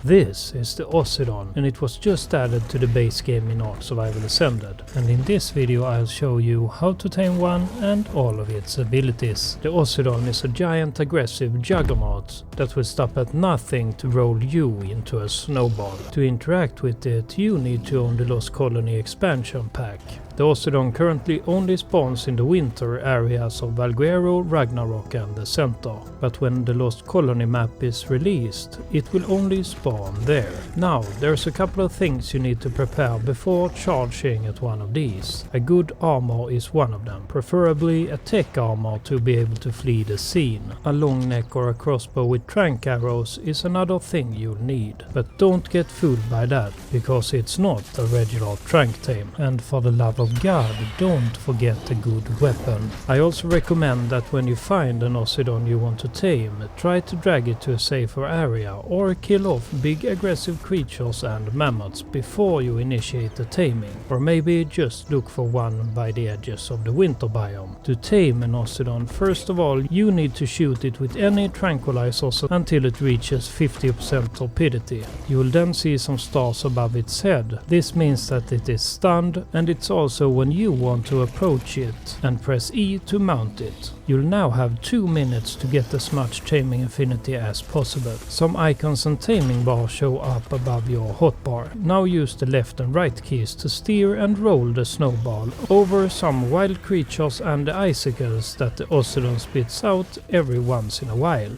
This is the Ossidon, and it was just added to the base game in ARK Survival Ascended, and in this video I'll show you how to tame one and all of its abilities. The Ossidon is a giant aggressive juggernaut that will stop at nothing to roll you into a snowball. To interact with it, you need to own the Lost Colony expansion pack. The Ossidon currently only spawns in the winter areas of Valguero, Ragnarok and the Center, but when the Lost Colony map is released, it will only spawn there. Now, there's a couple of things you need to prepare before charging at one of these. A good armor is one of them, preferably a tech armor to be able to flee the scene. A long neck or a crossbow with trank arrows is another thing you'll need, but don't get fooled by that, because it's not a regular trank tame, and for the love of God, don't forget a good weapon. I also recommend that when you find an Ossidon you want to tame, try to drag it to a safer area or kill off big aggressive creatures and mammoths before you initiate the taming, or maybe just look for one by the edges of the winter biome. To tame an Ossidon, first of all you need to shoot it with any tranquilizers until it reaches 50% torpidity. You will then see some stars above its head. This means that it is stunned, and it's also when you want to approach it, and press E to mount it. You'll now have 2 minutes to get as much taming affinity as possible. Some icons and taming bars show up above your hotbar. Now use the left and right keys to steer and roll the snowball over some wild creatures and the icicles that the Ossidon spits out every once in a while.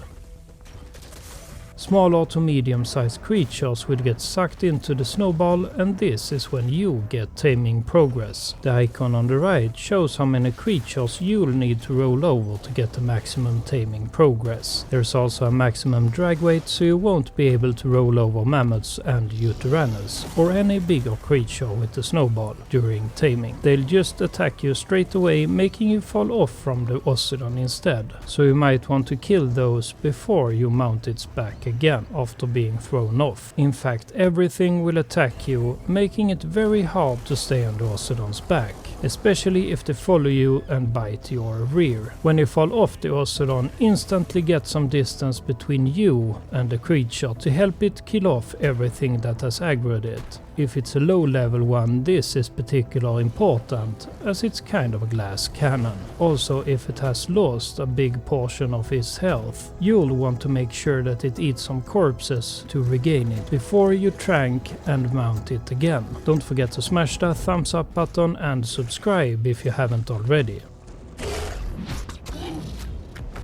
Smaller to medium-sized creatures will get sucked into the snowball, and this is when you get taming progress. The icon on the right shows how many creatures you'll need to roll over to get the maximum taming progress. There's also a maximum drag weight, so you won't be able to roll over mammoths and uteranus, or any bigger creature with the snowball during taming. They'll just attack you straight away, making you fall off from the Ossidon instead. So you might want to kill those before you mount its back again after being thrown off. In fact, everything will attack you, making it very hard to stay on the Ossidon's back, especially if they follow you and bite your rear. When you fall off the Ossidon, instantly get some distance between you and the creature to help it kill off everything that has aggroed it. If it's a low level one, this is particularly important, as it's kind of a glass cannon. Also, if it has lost a big portion of its health, you'll want to make sure that it eats some corpses to regain it before you trank and mount it again. Don't forget to smash that thumbs up button and subscribe if you haven't already.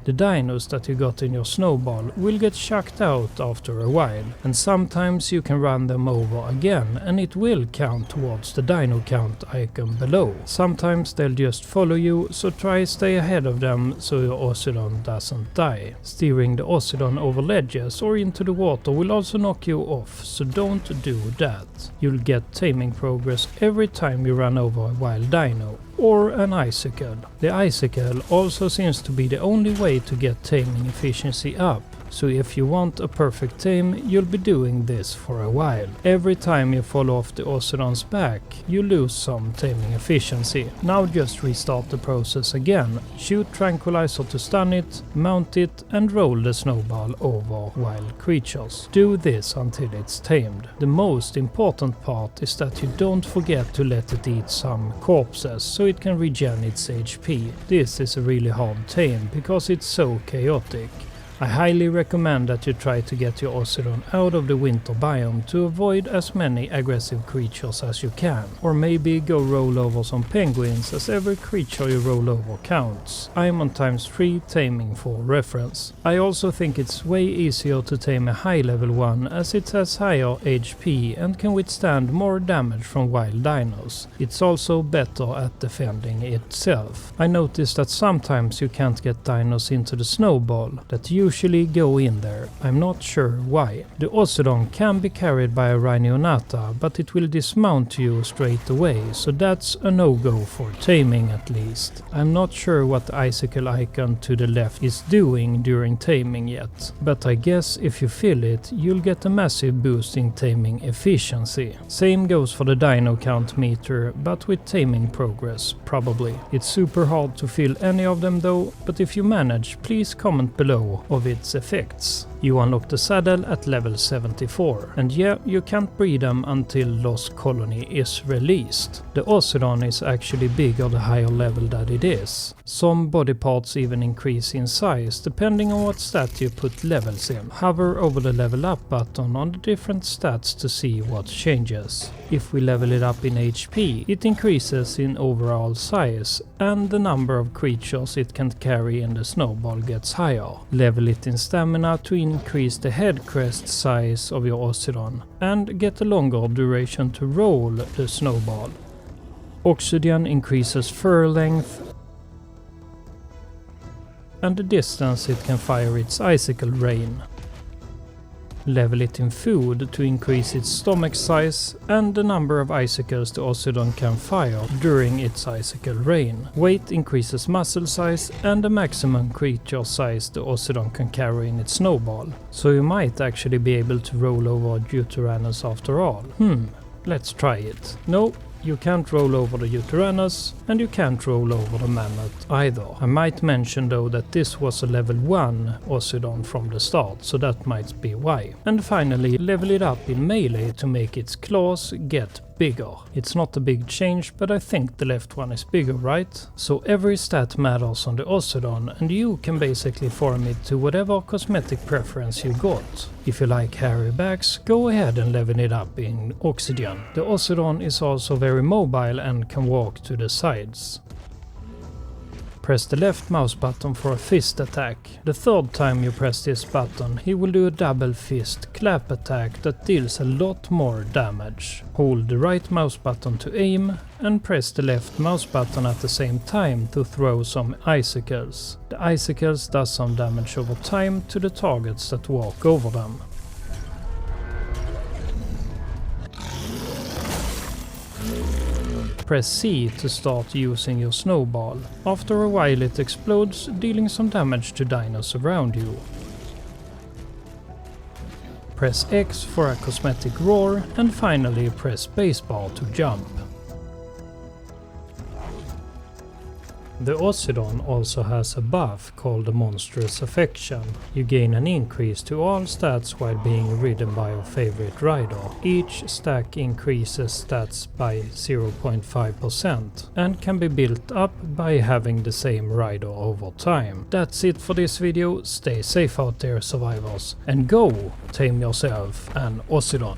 The dinos that you got in your snowball will get chucked out after a while, and sometimes you can run them over again and it will count towards the dino count icon below. Sometimes they'll just follow you, so try stay ahead of them so your Ossidon doesn't die. Steering the Ossidon over ledges or into the water will also knock you off, so don't do that. You'll get taming progress every time you run over a wild dino or an icicle. The icicle also seems to be the only way to get taming efficiency up, so if you want a perfect tame, you'll be doing this for a while. Every time you fall off the Ossidon's back, you lose some taming efficiency. Now just restart the process again. Shoot tranquilizer to stun it, mount it and roll the snowball over wild creatures. Do this until it's tamed. The most important part is that you don't forget to let it eat some corpses so it can regen its HP. This is a really hard tame because it's so chaotic. I highly recommend that you try to get your Ossidon out of the winter biome to avoid as many aggressive creatures as you can, or maybe go roll over some penguins, as every creature you roll over counts. I am on ×3 taming for reference. I also think it's way easier to tame a high level one, as it has higher HP and can withstand more damage from wild dinos. It's also better at defending itself. I noticed that sometimes you can't get dinos into the snowball that usually go in there. I'm not sure why. The Ossidon can be carried by a Rhinionata, but it will dismount you straight away, so that's a no-go for taming at least. I'm not sure what the icicle icon to the left is doing during taming yet, but I guess if you fill it, you'll get a massive boost in taming efficiency. Same goes for the dino count meter, but with taming progress, probably. It's super hard to fill any of them though, but if you manage, please comment below of its effects. You unlock the saddle at level 74, and yeah, you can't breed them until Lost Colony is released. The Ossidon is actually bigger the higher level that it is. Some body parts even increase in size depending on what stat you put levels in. Hover over the level up button on the different stats to see what changes. If we level it up in HP, it increases in overall size, and the number of creatures it can carry in the snowball gets higher. Level it in stamina to increase the head crest size of your Ossidon, and get a longer duration to roll the snowball. Ossidon increases fur length and the distance it can fire its icicle rain. Level it in food to increase its stomach size and the number of icicles the Ossidon can fire during its icicle rain. Weight increases muscle size and the maximum creature size the Ossidon can carry in its snowball. So you might actually be able to roll over Deuteranus after all. Let's try it. No, you can't roll over the Deuteranus, and you can't roll over the Mammoth either. I might mention though that this was a level 1 Ossidon from the start, so that might be why. And finally, level it up in melee to make its claws get bigger. It's not a big change, but I think the left one is bigger, right? So every stat matters on the Ossidon, and you can basically farm it to whatever cosmetic preference you got. If you like hairy backs, go ahead and level it up in Ossidon. The Ossidon is also very mobile and can walk to the sides. Press the left mouse button for a fist attack. The third time you press this button, he will do a double fist clap attack that deals a lot more damage. Hold the right mouse button to aim, and press the left mouse button at the same time to throw some icicles. The icicles does some damage over time to the targets that walk over them. Press C to start using your snowball. After a while it explodes, dealing some damage to dinos around you. Press X for a cosmetic roar, and finally press spacebar to jump. The Ossidon also has a buff called a Monstrous Affection. You gain an increase to all stats while being ridden by your favorite rider. Each stack increases stats by 0.5% and can be built up by having the same rider over time. That's it for this video. Stay safe out there, survivors, and go tame yourself an Ossidon.